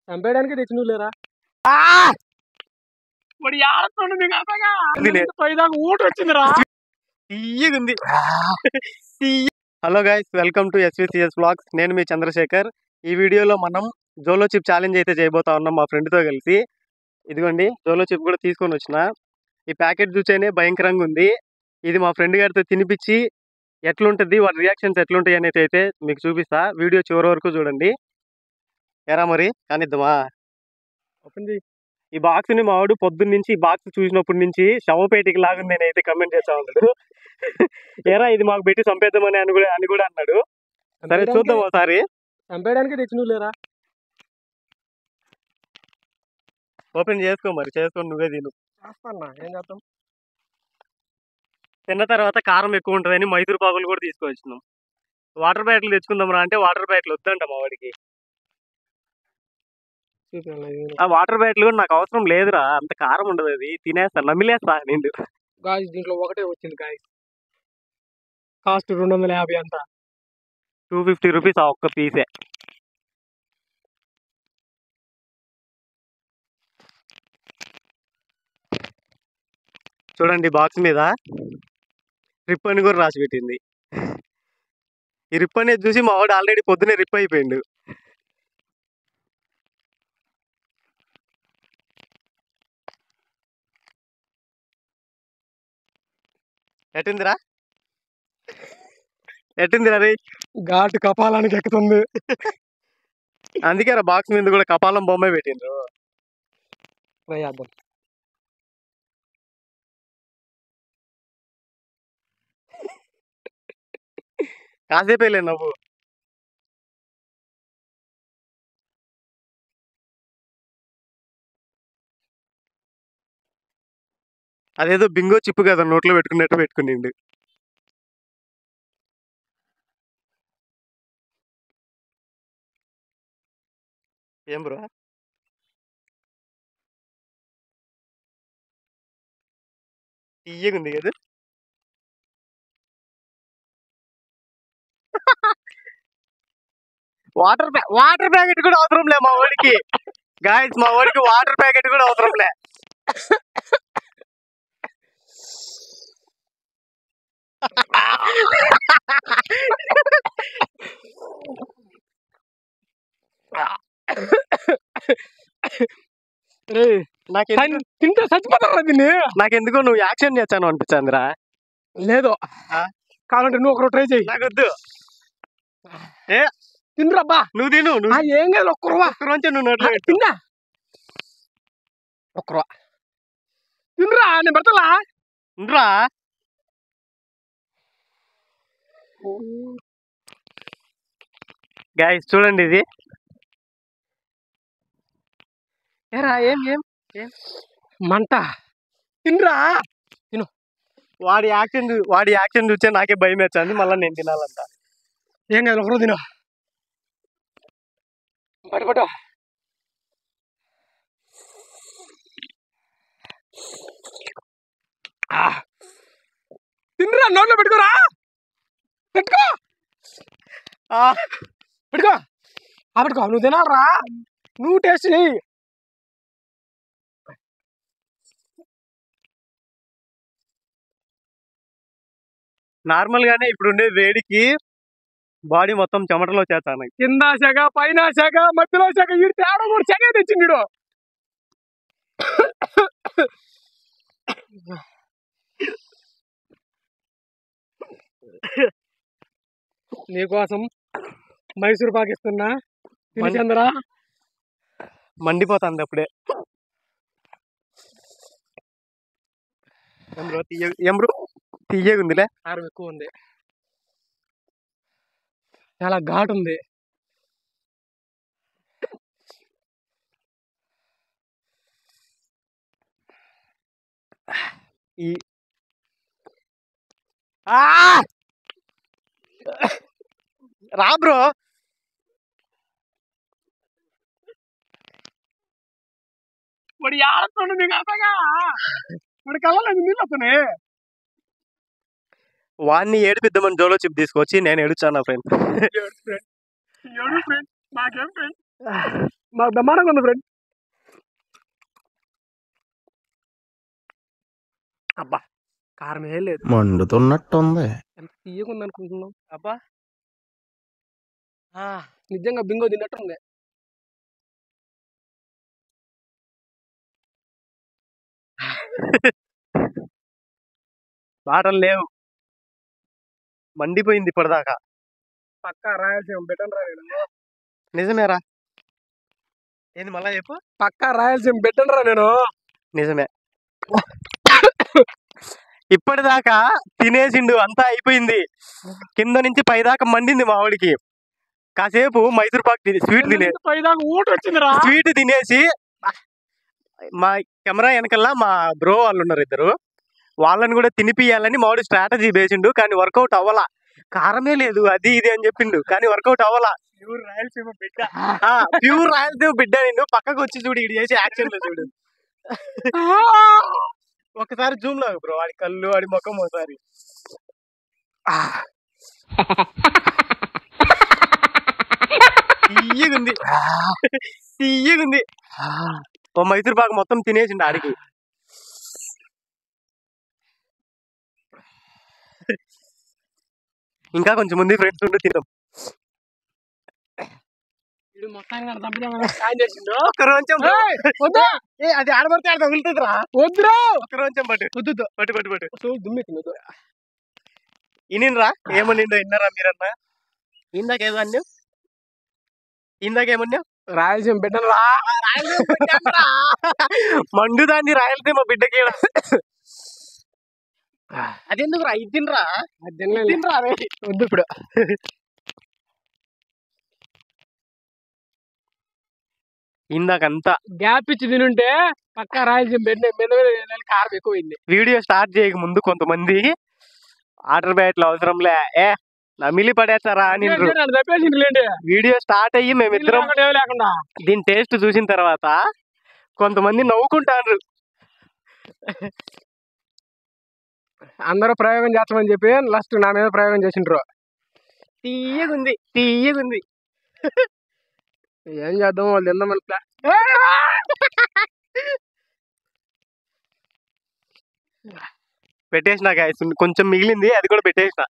చంపేయడానికి తెచ్చి నువ్వు లేరా ఊట వచ్చిందిరా. Hello guys, welcome to SVCS vlogs. నేను మీ చంద్రశేఖర్. ఈ వీడియోలో మనం జోలో చిప్ ఛాలెంజ్ అయితే చేయబోతా ఉన్నాం మా ఫ్రెండ్తో కలిసి. ఇదిగోండి జోలో చిప్ కూడా తీసుకొని వచ్చిన. ఈ ప్యాకెట్ చూసేనే భయంకరంగా ఉంది. ఇది మా ఫ్రెండ్ గారితో తినిపించి ఎట్లుంటుంది, వాటి రియాక్షన్స్ ఎట్లుంటాయి అనేది అయితే మీకు చూపిస్తా. వీడియో చివరి వరకు చూడండి. ఎరా మరి కానిద్దామా? ఈ బాక్స్ ని మావాడు పొద్దున్న నుంచి ఈ బాక్స్ చూసినప్పటి నుంచి శవపేటికి లాగుంది అని అయితే కమెంట్ చేస్తా ఉంటాడు. ఏరా ఇది మాకు పెట్టి చంపేద్దామని అని కూడా అన్నాడు. సరే చూద్దాం ఒకసారి. చంపేయడానికి తెచ్చి నువ్వు లేరా. ఓపెన్ చేసుకో మరి, చేసుకొని నువ్వే తిను. ఏం చేద్దాం. తిన్న తర్వాత కారం ఎక్కువ ఉంటుందని మైసూర్ పాకులు కూడా తీసుకొచ్చినాం. వాటర్ బ్యాటిల్ తెచ్చుకుందాం రా అంటే వాటర్ బ్యాటిల్ వద్దంట మా వాడికి. ఆ వాటర్ బ్యాటిల్ కూడా నాకు అవసరం లేదురా, అంత కారం ఉండదు, అది తినేస్తా, నమిలేస్తా నిండు. గాయస్ దీంట్లో ఒకటే వచ్చింది గాయస్, కాస్ట్ 250 అంట. 250 రూపీస్ ఆ ఒక్క పీసే. చూడండి బాక్స్ మీద రిప్ అని కూడా రాసి పెట్టింది. ఈ రిప్ అనేది చూసి మా వాడు ఆల్రెడీ పొద్దునే రిప్ అయిపోయిండు. ఎట్టిందిరా రే? ఘాటు కపాలానికి ఎక్కుతుంది. అందుకే రా బాక్స్ మీద కూడా కపాలం బొమ్మ పెట్టిండ్రు. ట్రై చేద్దాం. కాసేపేలే నవ్వు. అదేదో బింగో చిప్పు కదా నోట్లో పెట్టుకున్నట్టు పెట్టుకునిండు. ఏం బ్రో తీయగుంది కదా. వాటర్ ప్యాకెట్ కూడా అవసరం లే మా వాడికి. గాయస్ మా వాడికి వాటర్ ప్యాకెట్ కూడా అవసరం లే. తింటే చచ్చిపోతారా దీన్ని. నాకెందుకో నువ్వు యాక్షన్ చేస్తాను అనిపించిందిరా. లేదు కావాలంటే నువ్వు ఒకరు ట్రై చేయి. నాకొద్దు. ఏ తినరాబ్బా, నువ్వు తిను. ఏం కాదు, ఒక్కరోజు నువ్వు నోట్లో తిన్నా. ఒక్కరు తినరా, నేను పెడతలా రా. గాయస్ చూడండి ఇది. ఏరా ఏం ఏం ఏం మంట. తినరా తిను. వాడి యాక్షన్ చూస్తే నాకే భయం వేస్తుంది, మళ్ళీ నేను తినాలంట. ఏం కాదు, ఒకరోజు తిను. పట్టుకోట తినరా, నోట్లో పెట్టుకోరా. పెట్టుకో పెట్టుకో పెట్టుకో. నువ్వు తినాలరా, నువ్వు టేస్ట్ చెయ్యి. నార్మల్ గానే ఇప్పుడు ఉండే వేడికి బాడీ మొత్తం చెమటలో చేస్తాను. కింద శాఖ పైన శాఖ మధ్యలో శాఖ, ఈ తేడా కూడా శాఖ తెచ్చిండు. నీకోసం మైసూర్ పాక్ ఇస్తున్నా, తినచంద్రా. మండిపోతుంది అప్పుడే. తీయగుందిలే. కారం ఎక్కువ ఉంది, చాలా ఘాటు ఉంది. రా బ్రో. వాడు ఆడుతుండే నీకు అర్థంగా, వాడి కళ్ళలో నీళ్ళు వస్తున్నాయి. వాడిని ఏడిపిద్దామని జోలో చిప్ తీసుకొచ్చి నేను ఏడుచాను ఫ్రెండ్. నాకేం ఫ్రెండ్. మాకు బ్రహ్మాండంగా ఉంది ఫ్రెండ్. అబ్బా కారం ఏం లేదు, మండుతున్నట్టుంది. ఎంత తీయగా ఉంది అనుకుంటున్నాం. అబ్బా నిజంగా బింగో తిన్నట్టు ఉంది. మాటలు లేవు, మండిపోయింది ఇప్పటిదాకా. పక్కా రాయలసీమ బిడ్డను రా నేను. నిజమేరా, ఏంది మళ్ళా చెప్పు. పక్కా రాయలసీమ బిడ్డను రా నేను. నిజమే, ఇప్పటిదాకా తినేసిండు, అంతా అయిపోయింది, కింద నుంచి పైదాకా మండింది మా వాడికి. కాసేపు మైసూర్ పాక్ స్వీట్ తినే పైదాకా ఊట వచ్చిందిరా. స్వీట్ తినేసి మా కెమెరా వెనకల్లా మా బ్రో వాళ్ళు ఉన్నారు ఇద్దరు, వాళ్ళని కూడా తినిపియాలని మావాడు స్ట్రాటజీ వేసిండు. కానీ వర్కౌట్ అవ్వలా, కారమే లేదు అది ఇది అని చెప్పిండు, కానీ వర్కౌట్ అవ్వలా. ప్యూర్ రాయలసీమ బిడ్డ. ప్యూర్ రాయలసీమ బిడ్డ నిన్ను పక్కకు వచ్చి చూడు, ఇటు చేసి యాక్షన్ లో చూడు. ఒకసారి జూమ్ లాగు బ్రో, వాడి కళ్ళు వాడి ముఖం ఒకసారి. తీయగుంది, తీయగుంది. ఓ మైసూర్ పాక్ మొత్తం తినేసిండు ఆడికి. ఇంకా కొంచెం మంది ఫ్రెండ్స్ ఉండి తిన్నాం. వీడు మొత్తానికి నన్ను చంపుదామని ప్లాన్ చేసిండు. ఒక్క రోజం వద్దు, అది ఆడబడితే ఆడ తగులుతుందిరా. వద్దురా. ఒక్క రోజం పట్టు, వద్దు పట్టు పట్టు పట్టు. దుమ్మెక్కింది. ఇనిరా ఏమనిండో విన్నారా మీరన్నా? ఇందాకేదో అన్నా, ఇందాకేమన్నా రాయలసీమ బిడ్డను రా. మండుదాన్ని రాయలసీమ బిడ్డకి. అదెందుకు రా, ఇది తినరా, తినరా. వద్దు ఇప్పుడు. ఇందాకంతా గ్యాప్ ఇచ్చి తినుంటే పక్కా రాయలసీమ బిడ్డ మీద కారం ఎక్కువైంది. వీడియో స్టార్ట్ చేయక ముందు కొంతమంది వాటర్ బ్యాట్లు అవసరంలే, నమిలి పడేస్తారా అని తప్పేసింది. వీడియో స్టార్ట్ అయ్యి మేమిద్దరం లేకుండా దీని టేస్ట్ చూసిన తర్వాత కొంతమంది నవ్వుకుంటారు. అందరూ ప్రయోగం చేస్తామని చెప్పి లాస్ట్ నా మీద ప్రయోగం చేసిండ్రు. తీయగుంది, తీయగుంది. ఏం చేద్దాం, వాళ్ళు తిందామని ప్లాన్. పెట్టేసిన గాయస్, కొంచెం మిగిలింది, అది కూడా పెట్టేసిన.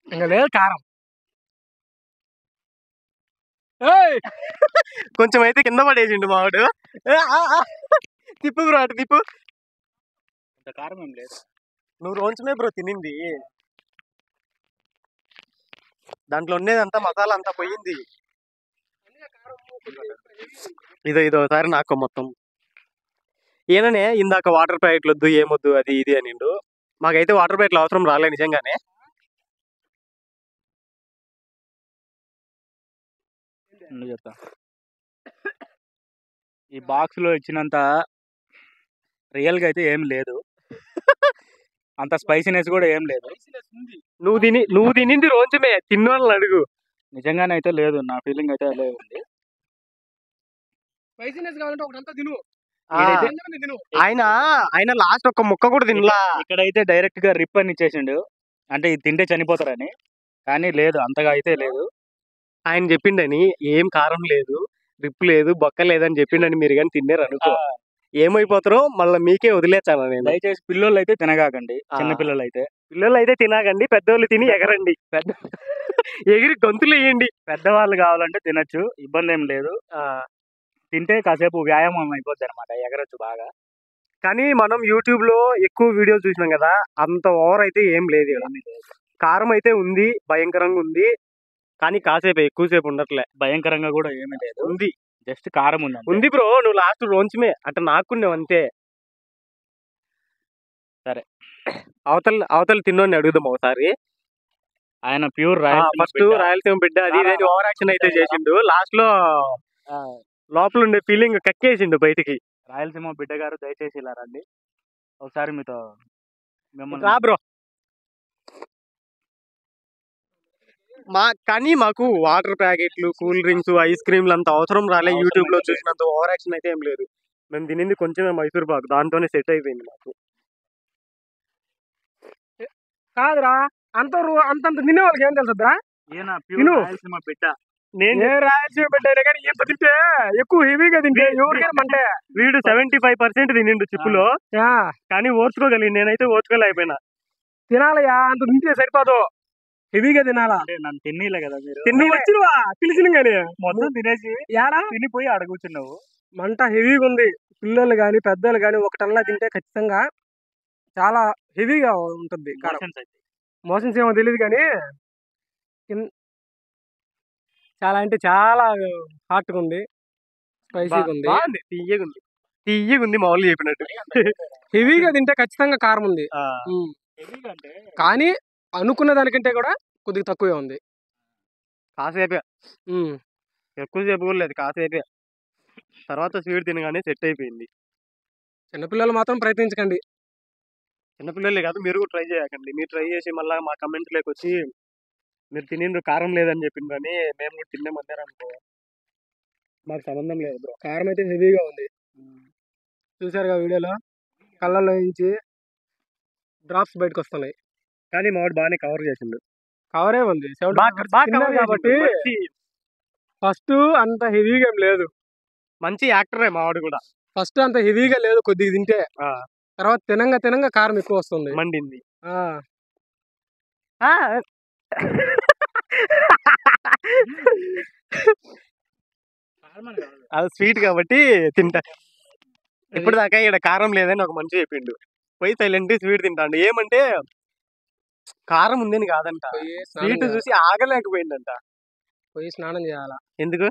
ఇంకా లేదు కారం. కొంచెం అయితే కింద పడేసిండు మావాడు. తిప్పు బ్రో, అటు తిప్పు. కారం ఏం లేదు, నువ్వు రోజుమే బ్రో తినింది, దాంట్లో ఉండేదంతా మసాలా అంతా పోయింది. ఇదో ఒకసారి నాకు మొత్తం ఏననే ఇందాక వాటర్ ప్యాకెట్లు వద్దు ఏమొద్దు అది ఇది అనిండు. మాకైతే వాటర్ ప్యాకెట్లు అవసరం రాలే నిజంగానే. చెప్తా, ఈ బాక్స్ లో ఇచ్చినంత రియల్ గా అయితే ఏం లేదు, అంత స్పైసీనెస్ కూడా ఏం లేదు. నువ్వు తినింది రోజుమే, తిన్నోళ్ళని అడుగు. నిజంగానే అయితే లేదు, నా ఫీలింగ్ అయితే అదే ఉంది. స్పైసీనెస్ కావాలంటే ఒకటంతా తిను. ఆయన లాస్ట్ ఒక ముక్క కూడా తినలా. ఇక్కడైతే డైరెక్ట్ గా రిప్ అని ఇచ్చేసిండు, అంటే ఇది తింటే చనిపోతారని. కానీ లేదు, అంతగా అయితే లేదు. ఆయన చెప్పిండని ఏం కారం లేదు, రిప్ లేదు, బొక్క లేదని చెప్పిండని మీరు కానీ తిన్నారు అనుకో, ఏమైపోతారో మళ్ళీ మీకే వదిలేస్తాను నేను. దయచేసి పిల్లోళ్ళు అయితే తినగాకండి, చిన్న పిల్లలు అయితే తినగండి, పెద్దోళ్ళు తిని ఎగరండి, ఎగిరి గొంతులు వేయండి. పెద్దవాళ్ళు కావాలంటే తినచ్చు, ఇబ్బంది ఏం లేదు. తింటే కాసేపు వ్యాయామం అయిపోద్ది అనమాట, ఎగరొచ్చు బాగా. కానీ మనం యూట్యూబ్ లో ఎక్కువ వీడియోలు చూసినాం కదా, అంత ఓవర్ అయితే ఏం లేదు. కారం అయితే ఉంది, భయంకరంగా ఉంది, కానీ కాసేపు ఎక్కువసేపు ఉండట్లే. భయంకరంగా కూడా ఏమీ లేదు, ఉంది, జస్ట్ కారం ఉంది బ్రో. నువ్వు లాస్ట్ రోజుమే అట్లా నాకున్నావు అంతే. సరే, అవతల తిన్నోని అడుగుదాం ఒకసారి. ఆయన ప్యూర్ ఫస్ట్ రాయలసీమ బిడ్డ అది ఇది ఓవర్ యాక్షన్ అయితే చేసిండు, లాస్ట్ లో లోపల ఉండే ఫీలింగ్ కక్కేసిండు బయటికి. రాయలసీమ బిడ్డ గారు దయచేసి ఇలా రండి ఒకసారి, మీతో మిమ్మల్ని రా బ్రో. కానీ మాకు వాటర్ ప్యాకెట్లు, కూల్ డ్రింక్స్, ఐస్ క్రీమ్లు అంత అవసరం రాలే. యూట్యూబ్ లో చూసినంత ఓవర్ యాక్షన్ అయితే ఏం లేదు. మేము తినింది కొంచెమే మైసూర్ పాక్, దాంతోనే సెట్ అయిపోయింది మాకు. కాదురా, అంతంత తినే వాళ్ళకి ఏం తెలుసా తిను. బిడ్డ నేను ఏ రాయలసీమ పెట్టారు కానీ ఇంత తింటే ఎక్కువ హెవీగా తింటే ఎవరికైనా మంటే. వీడు 75% తినిండు చిప్పులో, ఆ, కానీ ఓర్చుకోగలిగి నేనైతే ఓర్చుకోలేకపోయినా. తినాలయ్యా, అంత తింటే సరిపోదు, హెవీగా తినాలా. అంటే నన్ను తిన్నీలే కదా మీరు. తిని వచ్చినవా పిలిచిన కానీ మొత్తం తినేసి ఏడా తినిపోయి అడ కూర్చున్నావు. మంట హెవీగా ఉంది. పిల్లలు కానీ పెద్దలు కానీ ఒకటల్లా తింటే ఖచ్చితంగా చాలా హెవీగా ఉంటుంది కారం. Motions అయితే. మోషన్స్ ఏమో తెలియదు కానీ చాలా అంటే చాలా హాట్గా ఉంది, స్పైసీగా ఉంది, బాగుంది, తీయగా ఉంది మామూలుగా చెప్పినట్టు. హెవీగా తింటే ఖచ్చితంగా కారం ఉంది. ఆ, Heavy అంటే కానీ అనుకున్న దానికంటే కూడా కొద్దిగా తక్కువే ఉంది. కాసేపే, ఉమ్. ఎక్కువసేపు కూడా లేదు, కాసేపే. తర్వాత స్వీట్ తినగానే సెట్ అయిపోయింది. చిన్నపిల్లలు మాత్రం ప్రయత్నించకండి. చిన్నపిల్లలే కాదు, మీరు కూడా ట్రై చేయకండి. మీరు ట్రై చేసి మళ్ళీ మా కమెంట్లోకి వచ్చి మీరు తినిండ్రు కారం లేదని చెప్పింది, కానీ మేము కూడా తిన్నామన్నారు అనుకో, మాకు సంబంధం లేదు బ్రో. కారం అయితే హెవీగా ఉంది, చూసారుగా వీడియోలో, కళ్ళల్లో నుంచి డ్రాప్స్ బయటకు వస్తున్నాయి. కానీ మా వాడు బాగానే కవర్ చేసిండు. కవరే ఉంది బాగా తిన్నాం కాబట్టి. ఫస్ట్ అంత హెవీగా ఏం లేదు, మంచి యాక్టరే మా వాడు కూడా. ఫస్ట్ అంత హెవీగా లేదు, కొద్దిగా తింటే ఆ, తర్వాత తినంగా తినంగా కారం ఎక్కువ వస్తుంది. మండింది. ఆ, అది స్వీట్ కాబట్టి తింటా. ఇప్పుడు దాకా ఇక్కడ కారం లేదని ఒక మనిషి చెప్పిండు, పోయి సైలెంట్ స్వీట్ తింటాడు. ఏమంటే కారం ఉందని కాదంట, పోయి స్నానం స్వీట్ చేయాలా. చూసి ఆగలేకపోయిందంట. పోయి స్నానం చేయాలా. ఎందుకు?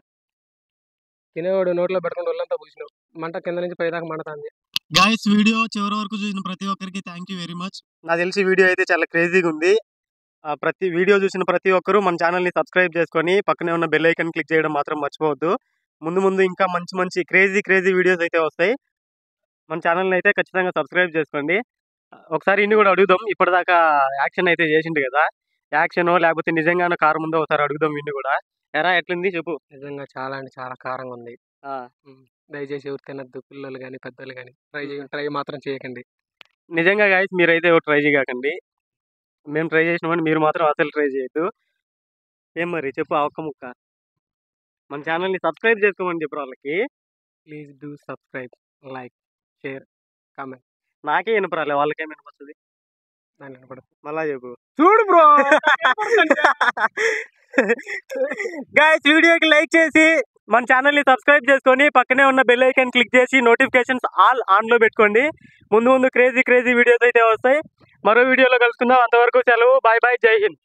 తినేవాడు నోట్లో పెట్టుకుని ఒళ్ళంతా పూసినావు, మంట కింద నుంచి పైదాకా మండుతుంది. గైస్, వీడియో చివరి వరకు చూసిన ప్రతి ఒక్కరికి థ్యాంక్ యూ వెరీ మచ్. నాకు తెలిసి వీడియో అయితే చాలా క్రేజీగా ఉంది. ప్రతి వీడియో చూసిన ప్రతి ఒక్కరు మన ఛానల్ని సబ్స్క్రైబ్ చేసుకొని పక్కనే ఉన్న బెల్ ఐకాన్ క్లిక్ చేయడం మాత్రం మర్చిపోవద్దు. ముందు ముందు ఇంకా మంచి మంచి క్రేజీ వీడియోస్ అయితే వస్తాయి. మన ఛానల్ని అయితే ఖచ్చితంగా సబ్స్క్రైబ్ చేసుకోండి. ఒకసారి ఇన్ని కూడా అడుగుదాం, ఇప్పటిదాకా యాక్షన్ అయితే చేసిండు కదా, యాక్షన్ లేకపోతే నిజంగానే కారం ఉందో ఒకసారి అడుగుదాం ఇన్ని కూడా. ఎరా ఎట్లుంది చెప్పు. నిజంగా చాలా అంటే చాలా కారంగా ఉంది. దయచేసి ఎవరు తినద్దు, పిల్లలు కానీ పెద్దలు కానీ. ట్రై మాత్రం చేయకండి. నిజంగా గాయస్, మీరైతే ఎవరు ట్రై చేయకండి. మేము ట్రై చేసినామని మీరు మాత్రం అసలు ట్రై చేయొద్దు. ఏం మరి చెప్పు ఆ ఒక్క ముక్క. మన ఛానల్ని సబ్స్క్రైబ్ చేసుకోమని చెప్పు వాళ్ళకి. Please do subscribe, like, share, comment. నాకే వినపరాలే, వాళ్ళకేం వినపడుతుంది దాని వినపడదు. మళ్ళా చెప్పు. చూడు బ్రో. గాయస్, వీడియోకి లైక్ చేసి మన ఛానల్ని సబ్స్క్రైబ్ చేసుకొని పక్కనే ఉన్న బెల్ ఐకాన్ క్లిక్ చేసి నోటిఫికేషన్స్ ఆల్ ఆన్లో పెట్టుకోండి. ముందు క్రేజీ వీడియోస్ అయితే వస్తాయి. మరో వీడియోలో కలుసుకుందాం. అంతవరకు సెలవు. బాయ్ బాయ్, జై హింద్.